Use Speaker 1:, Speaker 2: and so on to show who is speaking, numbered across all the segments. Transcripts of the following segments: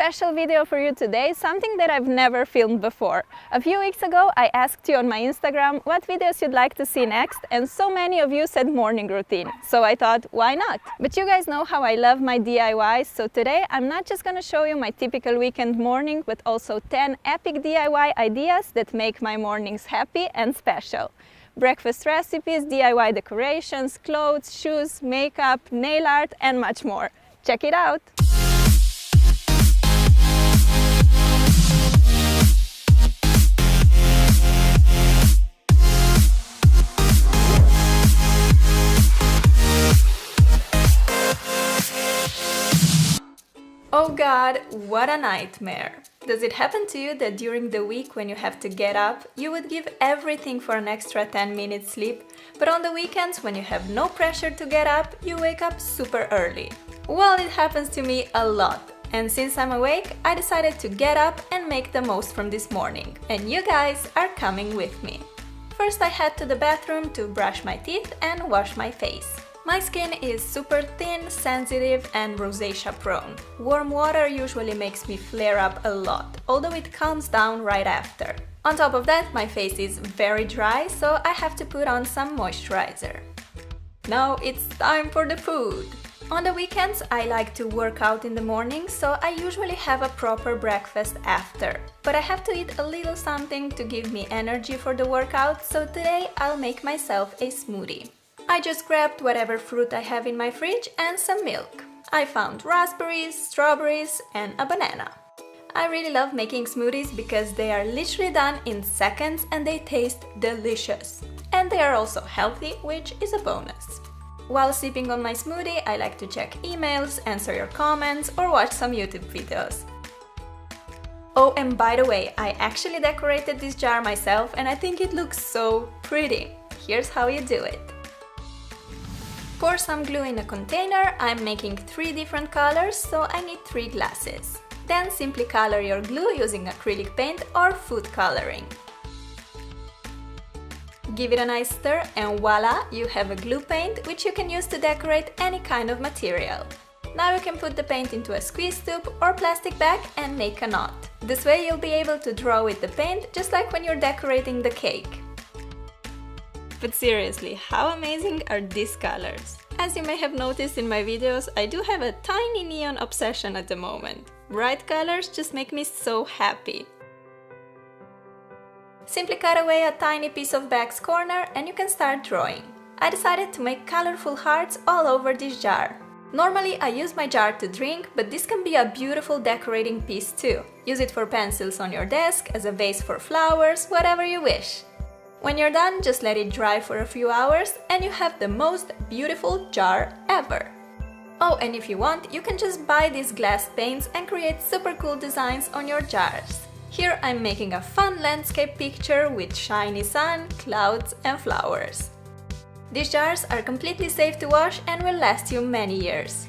Speaker 1: special video for you today, something that I've never filmed before. A few weeks ago I asked you on my Instagram what videos you'd like to see next, and so many of you said morning routine, so I thought, why not? But you guys know how I love my DIYs, so today I'm not just gonna show you my typical weekend morning, but also 10 epic DIY ideas that make my mornings happy and special. Breakfast recipes, DIY decorations, clothes, shoes, makeup, nail art, and much more. Check it out! Oh god, what a nightmare! Does it happen to you that during the week when you have to get up, you would give everything for an extra 10 minutes sleep, but on the weekends when you have no pressure to get up, you wake up super early? Well, it happens to me a lot, and since I'm awake, I decided to get up and make the most from this morning, and you guys are coming with me. First I head to the bathroom to brush my teeth and wash my face. My skin is super thin, sensitive and rosacea prone. Warm water usually makes me flare up a lot, although it calms down right after. On top of that, my face is very dry, so I have to put on some moisturizer. Now it's time for the food! On the weekends, I like to work out in the morning, so I usually have a proper breakfast after. But I have to eat a little something to give me energy for the workout, so today I'll make myself a smoothie. I just grabbed whatever fruit I have in my fridge and some milk. I found raspberries, strawberries and a banana. I really love making smoothies because they are literally done in seconds and they taste delicious. And they are also healthy, which is a bonus. While sipping on my smoothie, I like to check emails, answer your comments or watch some YouTube videos. Oh, and by the way, I actually decorated this jar myself and I think it looks so pretty. Here's how you do it. Pour some glue in a container. I'm making 3 different colors, so I need 3 glasses. Then simply color your glue using acrylic paint or food coloring. Give it a nice stir and voila, you have a glue paint which you can use to decorate any kind of material. Now you can put the paint into a squeeze tube or plastic bag and make a knot. This way you'll be able to draw with the paint just like when you're decorating the cake. But seriously, how amazing are these colors? As you may have noticed in my videos, I do have a tiny neon obsession at the moment. Bright colors just make me so happy. Simply cut away a tiny piece of bag's corner and you can start drawing. I decided to make colorful hearts all over this jar. Normally I use my jar to drink, but this can be a beautiful decorating piece too. Use it for pencils on your desk, as a vase for flowers, whatever you wish. When you're done, just let it dry for a few hours and you have the most beautiful jar ever! Oh, and if you want, you can just buy these glass paints and create super cool designs on your jars. Here I'm making a fun landscape picture with shiny sun, clouds and flowers. These jars are completely safe to wash and will last you many years.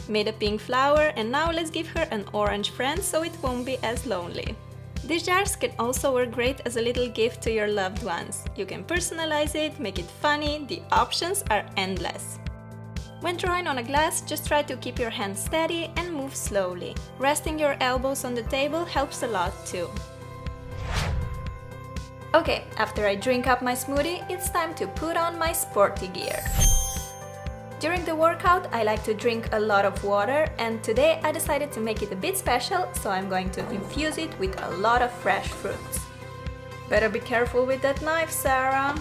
Speaker 1: Made a pink flower and now let's give her an orange friend so it won't be as lonely. These jars can also work great as a little gift to your loved ones. You can personalize it, make it funny, the options are endless. When drawing on a glass, just try to keep your hands steady and move slowly. Resting your elbows on the table helps a lot too. Okay, after I drink up my smoothie, it's time to put on my sporty gear. During the workout, I like to drink a lot of water, and today I decided to make it a bit special, so I'm going to infuse it with a lot of fresh fruits. Better be careful with that knife, Sarah!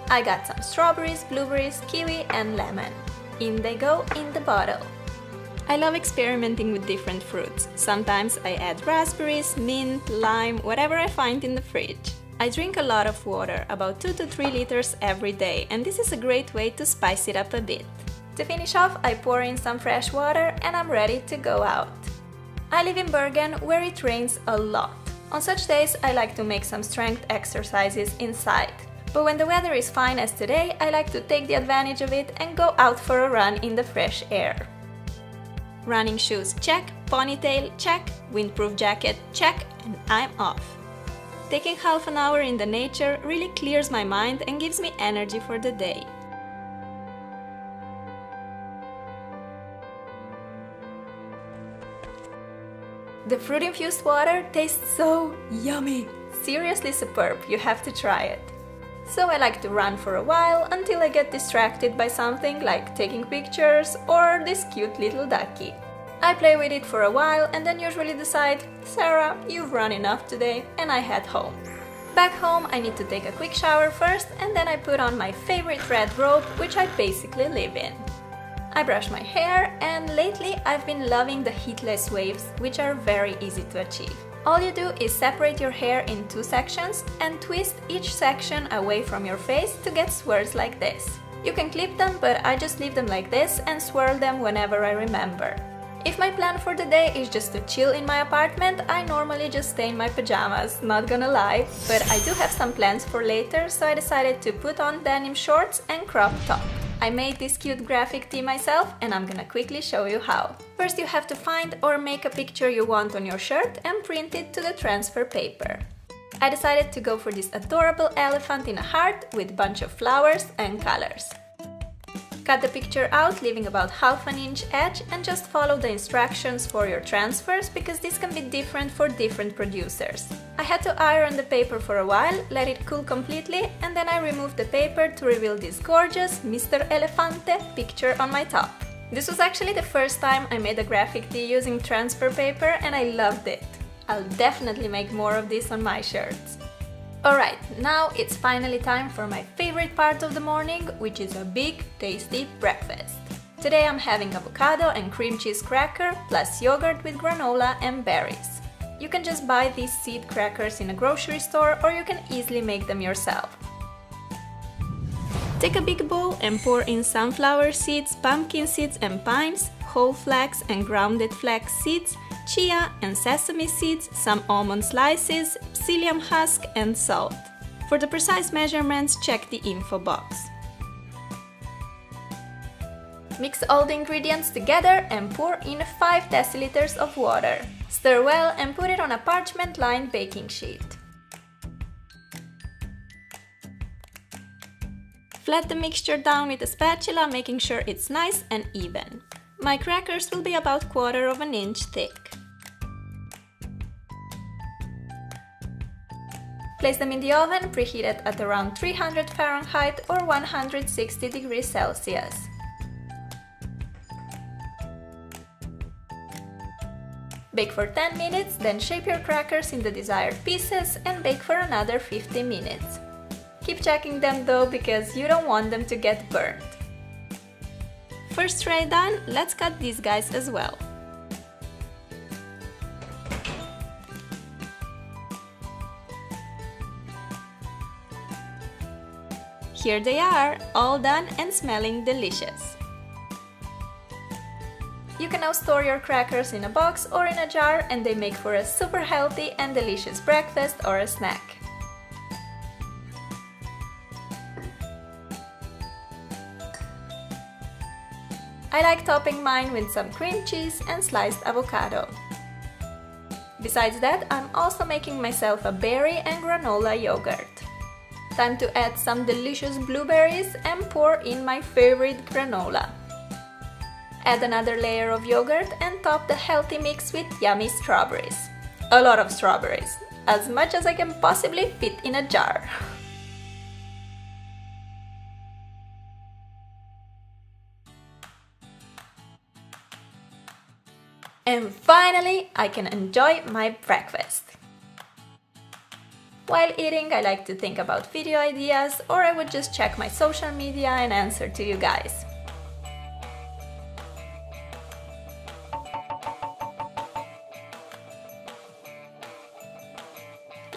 Speaker 1: I got some strawberries, blueberries, kiwi and lemon. In they go in the bottle. I love experimenting with different fruits. Sometimes I add raspberries, mint, lime, whatever I find in the fridge. I drink a lot of water, about 2 to 3 liters every day, and this is a great way to spice it up a bit. To finish off, I pour in some fresh water and I'm ready to go out. I live in Bergen, where it rains a lot. On such days, I like to make some strength exercises inside. But when the weather is fine as today, I like to take the advantage of it and go out for a run in the fresh air. Running shoes check, ponytail check, windproof jacket check, and I'm off. Taking half an hour in the nature really clears my mind and gives me energy for the day. The fruit-infused water tastes so yummy! Seriously superb, you have to try it. So I like to run for a while until I get distracted by something like taking pictures or this cute little ducky. I play with it for a while and then usually decide, Sarah, you've run enough today, and I head home. Back home I need to take a quick shower first and then I put on my favorite red robe, which I basically live in. I brush my hair and lately I've been loving the heatless waves, which are very easy to achieve. All you do is separate your hair in 2 sections and twist each section away from your face to get swirls like this. You can clip them, but I just leave them like this and swirl them whenever I remember. If my plan for the day is just to chill in my apartment, I normally just stay in my pajamas, not gonna lie, but I do have some plans for later, so I decided to put on denim shorts and crop top. I made this cute graphic tee myself and I'm gonna quickly show you how. First you have to find or make a picture you want on your shirt and print it to the transfer paper. I decided to go for this adorable elephant in a heart with bunch of flowers and colors. Cut the picture out, leaving about half an inch edge, and just follow the instructions for your transfers because this can be different for different producers. I had to iron the paper for a while, let it cool completely, and then I removed the paper to reveal this gorgeous Mr. Elefante picture on my top. This was actually the first time I made a graphic tee using transfer paper and I loved it. I'll definitely make more of this on my shirts. Alright, now it's finally time for my favorite part of the morning, which is a big, tasty breakfast. Today I'm having avocado and cream cheese cracker plus yogurt with granola and berries. You can just buy these seed crackers in a grocery store or you can easily make them yourself. Take a big bowl and pour in sunflower seeds, pumpkin seeds and pines, whole flax and grounded flax seeds, chia and sesame seeds, some almond slices, psyllium husk and salt. For the precise measurements, check the info box. Mix all the ingredients together and pour in 5 deciliters of water. Stir well and put it on a parchment-lined baking sheet. Flat the mixture down with a spatula, making sure it's nice and even. My crackers will be about 1/4 of an inch thick. Place them in the oven, preheated at around 300 Fahrenheit or 160 degrees Celsius. Bake for 10 minutes, then shape your crackers in the desired pieces and bake for another 50 minutes. Keep checking them though, because you don't want them to get burnt. First tray done, let's cut these guys as well. Here they are, all done and smelling delicious. You can now store your crackers in a box or in a jar and they make for a super healthy and delicious breakfast or a snack. I like topping mine with some cream cheese and sliced avocado. Besides that, I'm also making myself a berry and granola yogurt. Time to add some delicious blueberries and pour in my favorite granola. Add another layer of yogurt and top the healthy mix with yummy strawberries. A lot of strawberries, as much as I can possibly fit in a jar. And finally, I can enjoy my breakfast. While eating, I like to think about video ideas, or I would just check my social media and answer to you guys.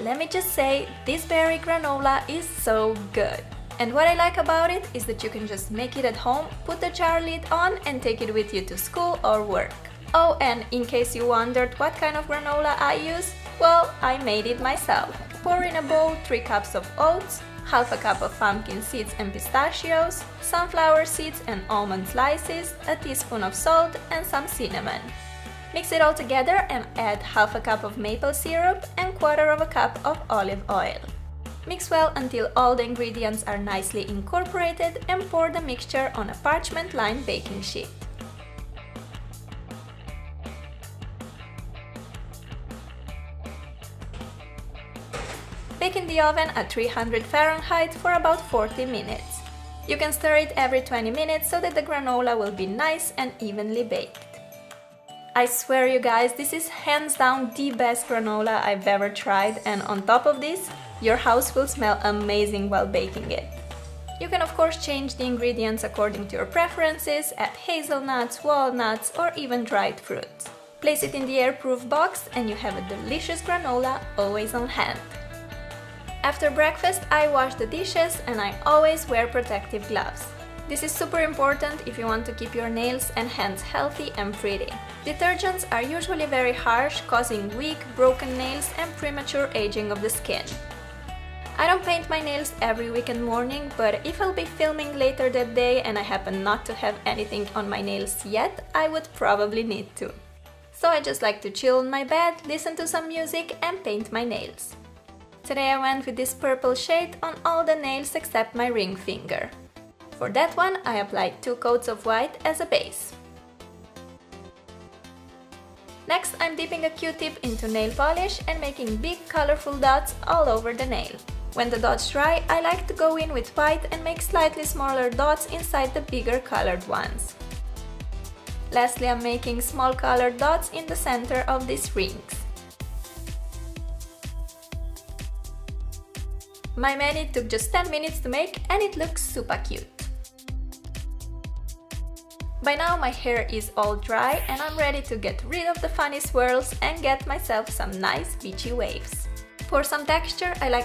Speaker 1: Let me just say, this berry granola is so good. And what I like about it is that you can just make it at home, put the jar lid on and take it with you to school or work. Oh, and in case you wondered what kind of granola I use, well, I made it myself. Pour in a bowl 3 cups of oats, half a cup of pumpkin seeds and pistachios, sunflower seeds and almond slices, a teaspoon of salt and some cinnamon. Mix it all together and add half a cup of maple syrup and 1/4 of a cup of olive oil. Mix well until all the ingredients are nicely incorporated and pour the mixture on a parchment-lined baking sheet. Bake in the oven at 300 Fahrenheit for about 40 minutes. You can stir it every 20 minutes so that the granola will be nice and evenly baked. I swear you guys, this is hands down the best granola I've ever tried, and on top of this, your house will smell amazing while baking it. You can of course change the ingredients according to your preferences, add hazelnuts, walnuts, or even dried fruits. Place it in the airproof box and you have a delicious granola always on hand. After breakfast, I wash the dishes and I always wear protective gloves. This is super important if you want to keep your nails and hands healthy and pretty. Detergents are usually very harsh, causing weak, broken nails and premature aging of the skin. I don't paint my nails every weekend morning, but if I'll be filming later that day and I happen not to have anything on my nails yet, I would probably need to. So I just like to chill on my bed, listen to some music and paint my nails. Today I went with this purple shade on all the nails except my ring finger. For that one, I applied 2 coats of white as a base. Next, I'm dipping a Q-tip into nail polish and making big colorful dots all over the nail. When the dots dry, I like to go in with white and make slightly smaller dots inside the bigger colored ones. Lastly, I'm making small colored dots in the center of these rings. My mani took just 10 minutes to make and it looks super cute. By now my hair is all dry and I'm ready to get rid of the funny swirls and get myself some nice beachy waves. For some texture, I like